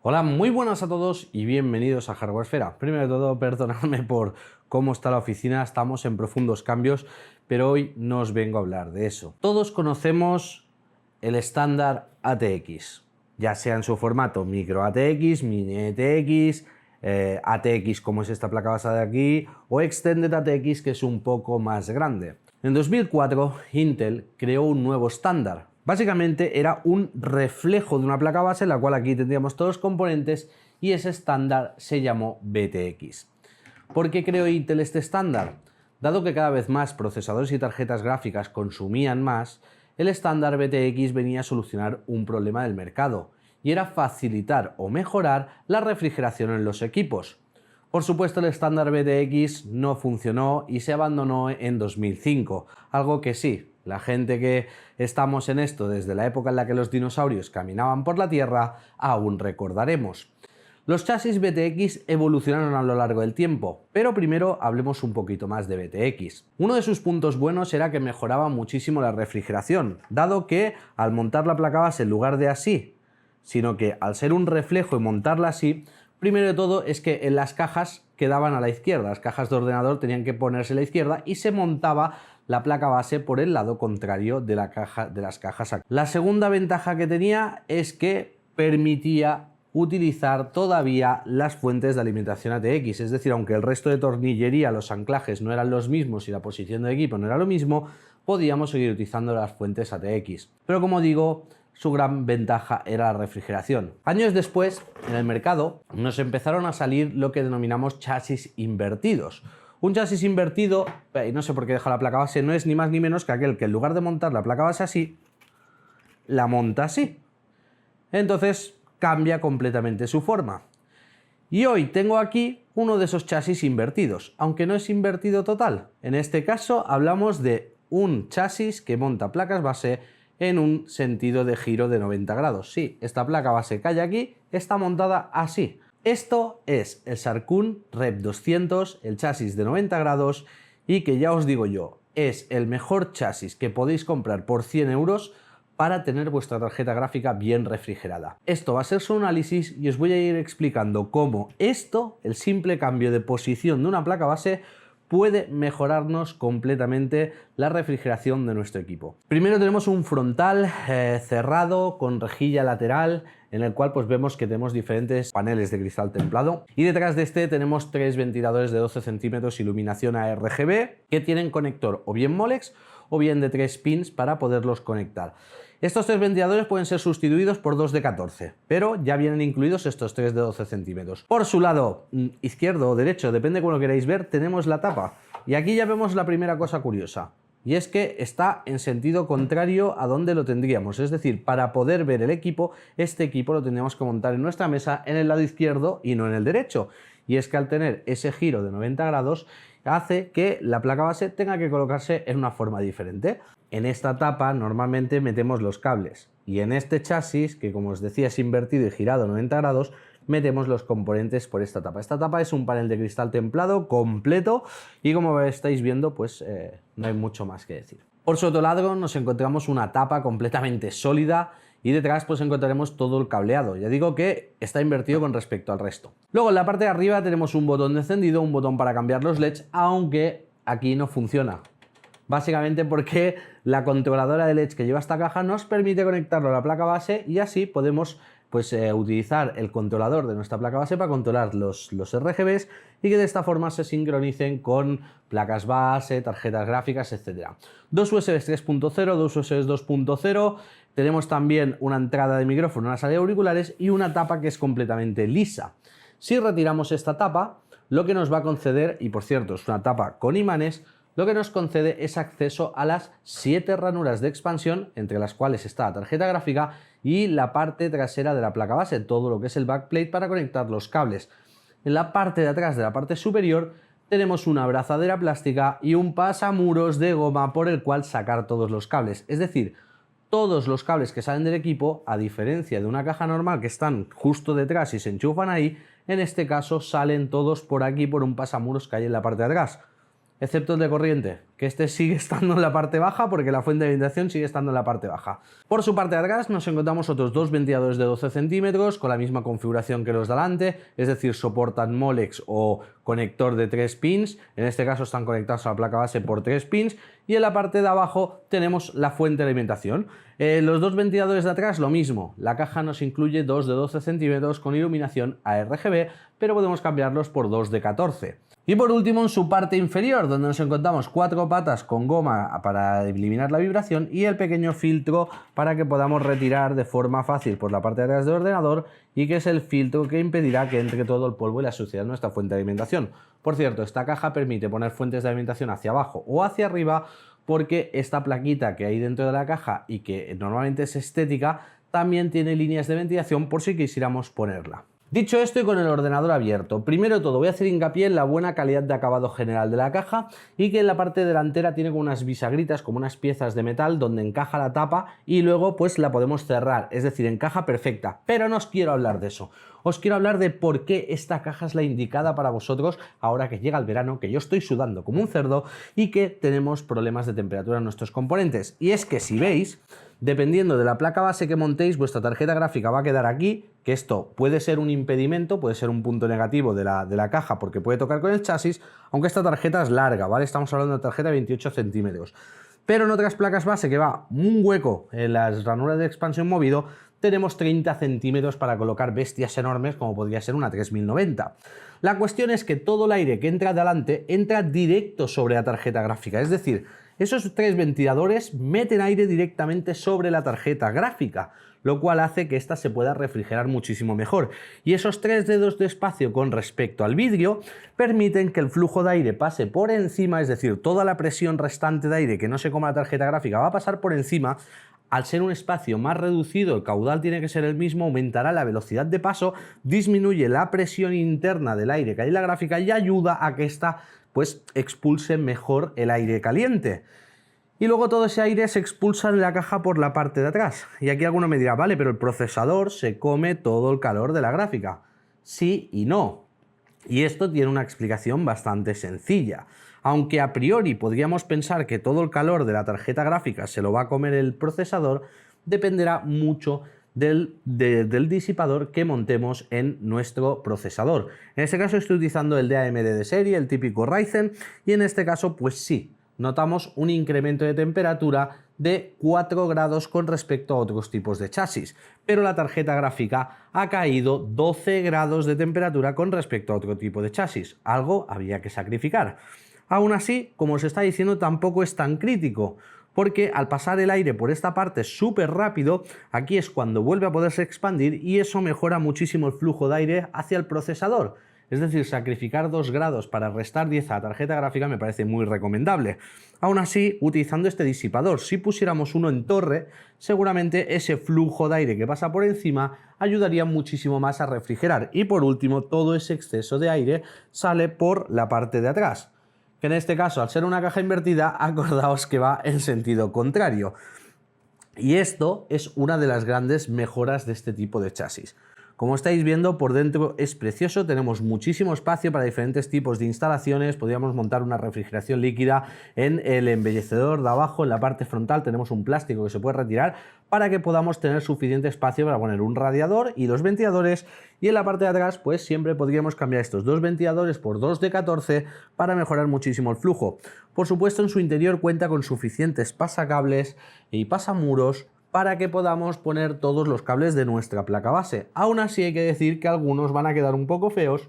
Hola, muy buenas a todos y bienvenidos a Hardwaresfera. Primero de todo, perdonadme por cómo está la oficina, estamos en profundos cambios, pero hoy no os vengo a hablar de eso. Todos conocemos el estándar ATX, ya sea en su formato micro ATX, mini ATX, ATX como es esta placa base de aquí, o Extended ATX que es un poco más grande. En 2004, Intel creó un nuevo estándar. Básicamente era un reflejo de una placa base en la cual aquí tendríamos todos los componentes y ese estándar se llamó BTX. ¿Por qué creó Intel este estándar? Dado que cada vez más procesadores y tarjetas gráficas consumían más, el estándar BTX venía a solucionar un problema del mercado y era facilitar o mejorar la refrigeración en los equipos. Por supuesto, el estándar BTX no funcionó y se abandonó en 2005, algo que sí, la gente que estamos en esto desde la época en la que los dinosaurios caminaban por la Tierra, aún recordaremos. Los chasis BTX evolucionaron a lo largo del tiempo, pero primero hablemos un poquito más de BTX. Uno de sus puntos buenos era que mejoraba muchísimo la refrigeración, dado que al montar la placa base en lugar de así, sino que al ser un reflejo y montarla así, primero de todo es que en las cajas quedaban a la izquierda, las cajas de ordenador tenían que ponerse a la izquierda y se montaba la placa base por el lado contrario de las cajas. La segunda ventaja que tenía es que permitía utilizar todavía las fuentes de alimentación ATX, es decir, aunque el resto de tornillería, los anclajes no eran los mismos y la posición del equipo no era lo mismo, podíamos seguir utilizando las fuentes ATX. Pero como digo, su gran ventaja era la refrigeración. Años después, en el mercado, nos empezaron a salir lo que denominamos chasis invertidos. Un chasis invertido, y no sé por qué deja la placa base, no es ni más ni menos que aquel que en lugar de montar la placa base así, la monta así. Entonces cambia completamente su forma. Y hoy tengo aquí uno de esos chasis invertidos, aunque no es invertido total. En este caso hablamos de un chasis que monta placas base en un sentido de giro de 90 grados. Sí, esta placa base que hay aquí está montada así. Esto es el Sarkun Rep 200, el chasis de 90 grados y que ya os digo yo, es el mejor chasis que podéis comprar por 100 euros para tener vuestra tarjeta gráfica bien refrigerada. Esto va a ser su análisis y os voy a ir explicando cómo esto, el simple cambio de posición de una placa base, puede mejorarnos completamente la refrigeración de nuestro equipo. Primero tenemos un frontal cerrado con rejilla lateral en el cual pues vemos que tenemos diferentes paneles de cristal templado y detrás de este tenemos tres ventiladores de 12 centímetros iluminación a RGB que tienen conector o bien Molex o bien de 3 pins para poderlos conectar. Estos tres ventiladores pueden ser sustituidos por dos de 14, pero ya vienen incluidos estos tres de 12 centímetros. Por su lado izquierdo o derecho, depende de cómo lo queráis ver, tenemos la tapa. Y aquí ya vemos la primera cosa curiosa, y es que está en sentido contrario a donde lo tendríamos. Es decir, para poder ver el equipo, este equipo lo tendríamos que montar en nuestra mesa en el lado izquierdo y no en el derecho. Y es que al tener ese giro de 90 grados, hace que la placa base tenga que colocarse en una forma diferente. En esta tapa normalmente metemos los cables y en este chasis, que como os decía es invertido y girado 90 grados, metemos los componentes por esta tapa. Esta tapa es un panel de cristal templado completo y como estáis viendo pues no hay mucho más que decir. Por su otro lado nos encontramos una tapa completamente sólida y detrás pues encontraremos todo el cableado. Ya digo que está invertido con respecto al resto. Luego en la parte de arriba tenemos un botón de encendido, un botón para cambiar los LEDs, aunque aquí no funciona. Básicamente porque la controladora de LEDs que lleva esta caja nos permite conectarlo a la placa base y así podemos pues, utilizar el controlador de nuestra placa base para controlar los RGBs y que de esta forma se sincronicen con placas base, tarjetas gráficas, etc. Dos USBs 3.0, dos USBs 2.0, tenemos también una entrada de micrófono, una salida de auriculares y una tapa que es completamente lisa. Si retiramos esta tapa, lo que nos va a conceder, y por cierto es una tapa con imanes, lo que nos concede es acceso a las 7 ranuras de expansión, entre las cuales está la tarjeta gráfica y la parte trasera de la placa base, todo lo que es el backplate para conectar los cables. En la parte de atrás de la parte superior tenemos una abrazadera plástica y un pasamuros de goma por el cual sacar todos los cables. Es decir, todos los cables que salen del equipo, a diferencia de una caja normal que están justo detrás y se enchufan ahí, en este caso salen todos por aquí por un pasamuros que hay en la parte de atrás. excepto el de corriente, que este sigue estando en la parte baja porque la fuente de alimentación sigue estando en la parte baja. Por su parte de atrás nos encontramos otros dos ventiladores de 12 centímetros con la misma configuración que los de delante, es decir, soportan Molex o conector de 3 pins, en este caso están conectados a la placa base por 3 pins, y en la parte de abajo tenemos la fuente de alimentación. Los dos ventiladores de atrás lo mismo, la caja nos incluye dos de 12 centímetros con iluminación ARGB, pero podemos cambiarlos por dos de 14. Y por último, en su parte inferior, donde nos encontramos 4 patas con goma para eliminar la vibración y el pequeño filtro para que podamos retirar de forma fácil por la parte de atrás del ordenador, y que es el filtro que impedirá que entre todo el polvo y la suciedad en nuestra fuente de alimentación. Por cierto, esta caja permite poner fuentes de alimentación hacia abajo o hacia arriba, porque esta plaquita que hay dentro de la caja y que normalmente es estética, también tiene líneas de ventilación por si quisiéramos ponerla. Dicho esto y con el ordenador abierto, primero de todo voy a hacer hincapié en la buena calidad de acabado general de la caja y que en la parte delantera tiene como unas bisagritas, como unas piezas de metal donde encaja la tapa y luego pues la podemos cerrar, es decir, encaja perfecta, pero no os quiero hablar de eso. Os quiero hablar de por qué esta caja es la indicada para vosotros ahora que llega el verano, que yo estoy sudando como un cerdo y que tenemos problemas de temperatura en nuestros componentes. Y es que si veis, dependiendo de la placa base que montéis, vuestra tarjeta gráfica va a quedar aquí, que esto puede ser un impedimento, puede ser un punto negativo de la caja porque puede tocar con el chasis, aunque esta tarjeta es larga, ¿vale? Estamos hablando de tarjeta de 28 centímetros. Pero en otras placas base que va un hueco en las ranuras de expansión movido, tenemos 30 centímetros para colocar bestias enormes como podría ser una 3090. La cuestión es que todo el aire que entra de adelante entra directo sobre la tarjeta gráfica, es decir, esos tres ventiladores meten aire directamente sobre la tarjeta gráfica, lo cual hace que ésta se pueda refrigerar muchísimo mejor. Y esos 3 dedos de espacio con respecto al vidrio permiten que el flujo de aire pase por encima, es decir, toda la presión restante de aire que no se coma la tarjeta gráfica va a pasar por encima. Al ser un espacio más reducido, el caudal tiene que ser el mismo, aumentará la velocidad de paso, disminuye la presión interna del aire que hay en la gráfica y ayuda a que ésta pues expulse mejor el aire caliente. Y luego todo ese aire se expulsa en la caja por la parte de atrás. Y aquí alguno me dirá, vale, pero el procesador se come todo el calor de la gráfica. Sí y no. Y esto tiene una explicación bastante sencilla. Aunque a priori podríamos pensar que todo el calor de la tarjeta gráfica se lo va a comer el procesador, dependerá mucho del disipador que montemos en nuestro procesador. En este caso estoy utilizando el de AMD de serie, el típico Ryzen, y en este caso pues sí, notamos un incremento de temperatura de 4 grados con respecto a otros tipos de chasis, pero la tarjeta gráfica ha caído 12 grados de temperatura con respecto a otro tipo de chasis. Algo había que sacrificar. Aún así, como os está diciendo, tampoco es tan crítico, porque al pasar el aire por esta parte súper rápido, aquí es cuando vuelve a poderse expandir y eso mejora muchísimo el flujo de aire hacia el procesador. Es decir, sacrificar 2 grados para restar 10 a la tarjeta gráfica me parece muy recomendable. Aún así, utilizando este disipador, si pusiéramos uno en torre, seguramente ese flujo de aire que pasa por encima ayudaría muchísimo más a refrigerar. Y por último, todo ese exceso de aire sale por la parte de atrás, que en este caso, al ser una caja invertida, acordaos que va en sentido contrario. Y esto es una de las grandes mejoras de este tipo de chasis. Como estáis viendo, por dentro es precioso, tenemos muchísimo espacio para diferentes tipos de instalaciones, podríamos montar una refrigeración líquida en el embellecedor de abajo, en la parte frontal tenemos un plástico que se puede retirar para que podamos tener suficiente espacio para poner un radiador y 2 ventiladores, y en la parte de atrás pues siempre podríamos cambiar estos 2 ventiladores por 2 de 14 para mejorar muchísimo el flujo. Por supuesto, en su interior cuenta con suficientes pasacables y pasamuros para que podamos poner todos los cables de nuestra placa base. Aún así hay que decir que algunos van a quedar un poco feos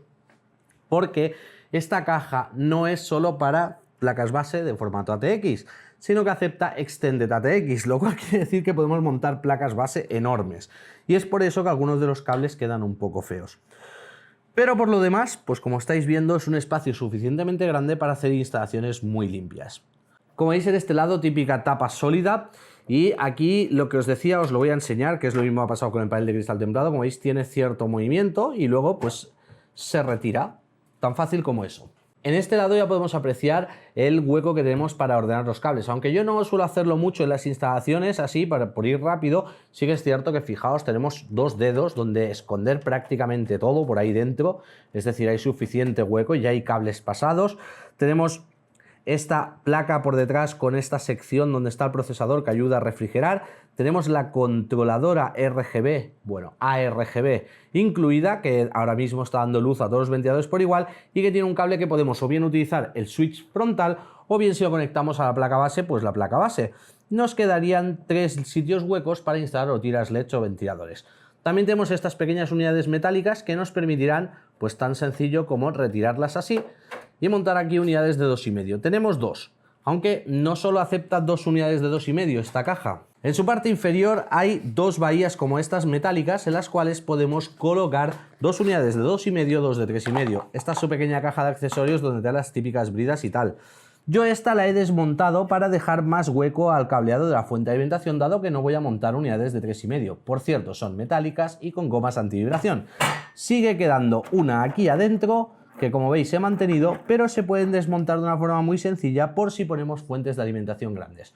porque esta caja no es solo para placas base de formato ATX, sino que acepta Extended ATX, lo cual quiere decir que podemos montar placas base enormes. Y es por eso que algunos de los cables quedan un poco feos. Pero por lo demás, pues como estáis viendo, es un espacio suficientemente grande para hacer instalaciones muy limpias. Como veis en este lado, típica tapa sólida. Y aquí lo que os decía os lo voy a enseñar, que es lo mismo que ha pasado con el panel de cristal templado. Como veis, tiene cierto movimiento y luego pues se retira, tan fácil como eso. En este lado ya podemos apreciar el hueco que tenemos para ordenar los cables. Aunque yo no suelo hacerlo mucho en las instalaciones, así por ir rápido, sí que es cierto que fijaos, tenemos 2 dedos donde esconder prácticamente todo por ahí dentro. Es decir, hay suficiente hueco, ya hay cables pasados. Tenemos esta placa por detrás con esta sección donde está el procesador que ayuda a refrigerar. Tenemos la controladora RGB, bueno, ARGB incluida, que ahora mismo está dando luz a todos los ventiladores por igual y que tiene un cable que podemos o bien utilizar el switch frontal o bien si lo conectamos a la placa base, pues la placa base. Nos quedarían 3 sitios huecos para instalar o tiras LED o ventiladores. También tenemos estas pequeñas unidades metálicas que nos permitirán, pues tan sencillo como retirarlas así y montar aquí unidades de 2,5. Tenemos 2, aunque no solo acepta 2 unidades de 2,5 esta caja. En su parte inferior hay 2 bahías como estas metálicas en las cuales podemos colocar 2 unidades de 2,5, 2 de 3,5. Esta es su pequeña caja de accesorios donde te dan las típicas bridas y tal. Yo esta la he desmontado para dejar más hueco al cableado de la fuente de alimentación, dado que no voy a montar unidades de 3,5. Por cierto, son metálicas y con gomas antivibración. Sigue quedando una aquí adentro, que como veis he mantenido, pero se pueden desmontar de una forma muy sencilla por si ponemos fuentes de alimentación grandes.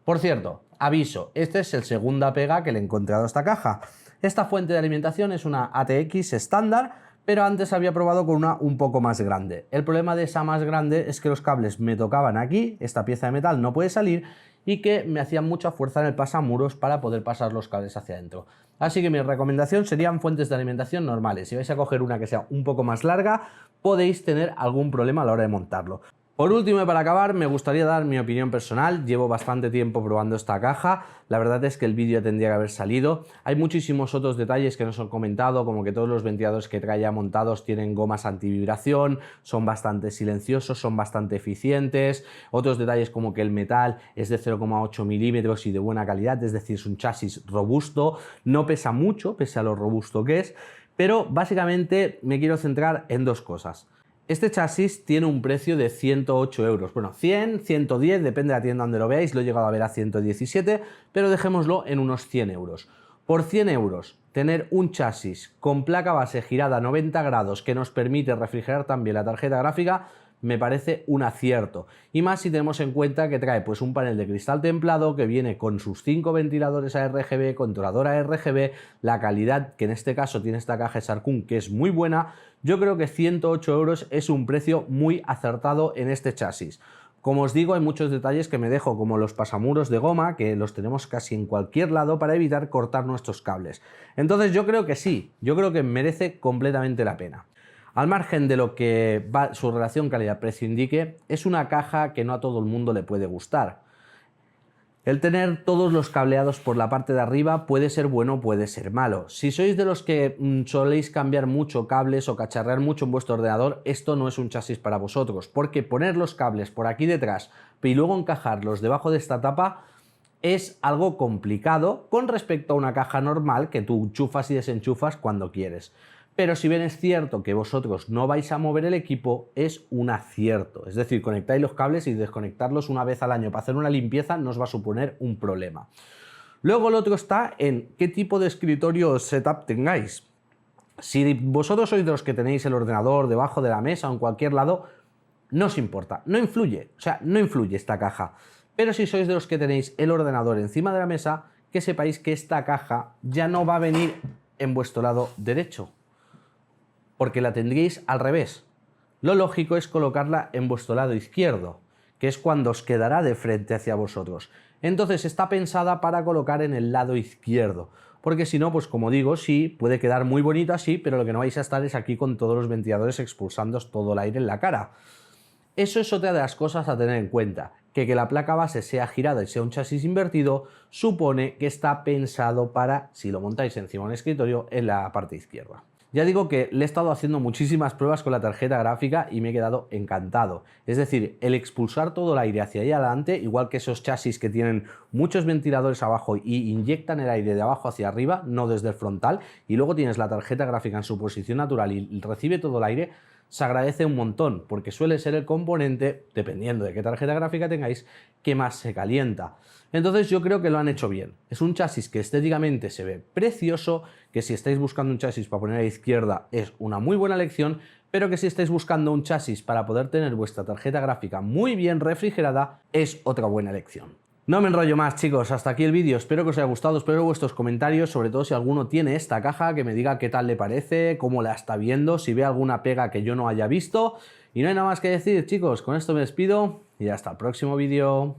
Por cierto, aviso, este es el segunda pega que le he encontrado a esta caja. Esta fuente de alimentación es una ATX estándar, pero antes había probado con una un poco más grande. El problema de esa más grande es que los cables me tocaban aquí, esta pieza de metal no puede salir, y que me hacían mucha fuerza en el pasamuros para poder pasar los cables hacia adentro. Así que mi recomendación serían fuentes de alimentación normales. Si vais a coger una que sea un poco más larga, podéis tener algún problema a la hora de montarlo. Por último y para acabar, me gustaría dar mi opinión personal. Llevo bastante tiempo probando esta caja. La verdad es que el vídeo tendría que haber salido. Hay muchísimos otros detalles que nos han comentado, como que todos los ventiladores que trae ya montados tienen gomas antivibración, son bastante silenciosos, son bastante eficientes. Otros detalles como que el metal es de 0,8 milímetros y de buena calidad, es decir, es un chasis robusto. No pesa mucho, pese a lo robusto que es, pero básicamente me quiero centrar en 2 cosas. Este chasis tiene un precio de 108 euros. Bueno, 100, 110, depende de la tienda donde lo veáis. Lo he llegado a ver a 117, pero dejémoslo en unos 100 euros. Por 100 euros, tener un chasis con placa base girada a 90 grados que nos permite refrigerar también la tarjeta gráfica, me parece un acierto. Y más si tenemos en cuenta que trae pues un panel de cristal templado que viene con sus 5 ventiladores ARGB, controladora RGB, la calidad que en este caso tiene esta caja Sarkun, que es muy buena. Yo creo que 108 euros es un precio muy acertado en este chasis. Como os digo, hay muchos detalles que me dejo, como los pasamuros de goma, que los tenemos casi en cualquier lado para evitar cortar nuestros cables. Entonces yo creo que sí, yo creo que merece completamente la pena. Al margen de lo que su relación calidad-precio indique, es una caja que no a todo el mundo le puede gustar. El tener todos los cableados por la parte de arriba puede ser bueno o puede ser malo. Si sois de los que soléis cambiar mucho cables o cacharrear mucho en vuestro ordenador, esto no es un chasis para vosotros, porque poner los cables por aquí detrás y luego encajarlos debajo de esta tapa es algo complicado con respecto a una caja normal que tú enchufas y desenchufas cuando quieres. Pero si bien es cierto que vosotros no vais a mover el equipo, es un acierto. Es decir, conectáis los cables y desconectarlos una vez al año para hacer una limpieza no os va a suponer un problema. Luego el otro está en qué tipo de escritorio o setup tengáis. Si vosotros sois de los que tenéis el ordenador debajo de la mesa o en cualquier lado, no os importa, no influye, o sea, no influye esta caja. Pero si sois de los que tenéis el ordenador encima de la mesa, que sepáis que esta caja ya no va a venir en vuestro lado derecho, porque la tendríais al revés. Lo lógico es colocarla en vuestro lado izquierdo, que es cuando os quedará de frente hacia vosotros. Entonces está pensada para colocar en el lado izquierdo, porque si no, pues como digo, sí, puede quedar muy bonito así, pero lo que no vais a estar es aquí con todos los ventiladores expulsándoos todo el aire en la cara. Eso es otra de las cosas a tener en cuenta, que la placa base sea girada y sea un chasis invertido, supone que está pensado para, si lo montáis encima de un escritorio, en la parte izquierda. Ya digo que le he estado haciendo muchísimas pruebas con la tarjeta gráfica y me he quedado encantado. Es decir, el expulsar todo el aire hacia allá adelante, igual que esos chasis que tienen muchos ventiladores abajo y inyectan el aire de abajo hacia arriba, no desde el frontal, y luego tienes la tarjeta gráfica en su posición natural y recibe todo el aire, se agradece un montón, porque suele ser el componente, dependiendo de qué tarjeta gráfica tengáis, que más se calienta. Entonces yo creo que lo han hecho bien. Es un chasis que estéticamente se ve precioso, que si estáis buscando un chasis para poner a la izquierda es una muy buena elección, pero que si estáis buscando un chasis para poder tener vuestra tarjeta gráfica muy bien refrigerada es otra buena elección. No me enrollo más, chicos, hasta aquí el vídeo, espero que os haya gustado, espero vuestros comentarios, sobre todo si alguno tiene esta caja, que me diga qué tal le parece, cómo la está viendo, si ve alguna pega que yo no haya visto. Y no hay nada más que decir, chicos, con esto me despido y hasta el próximo vídeo.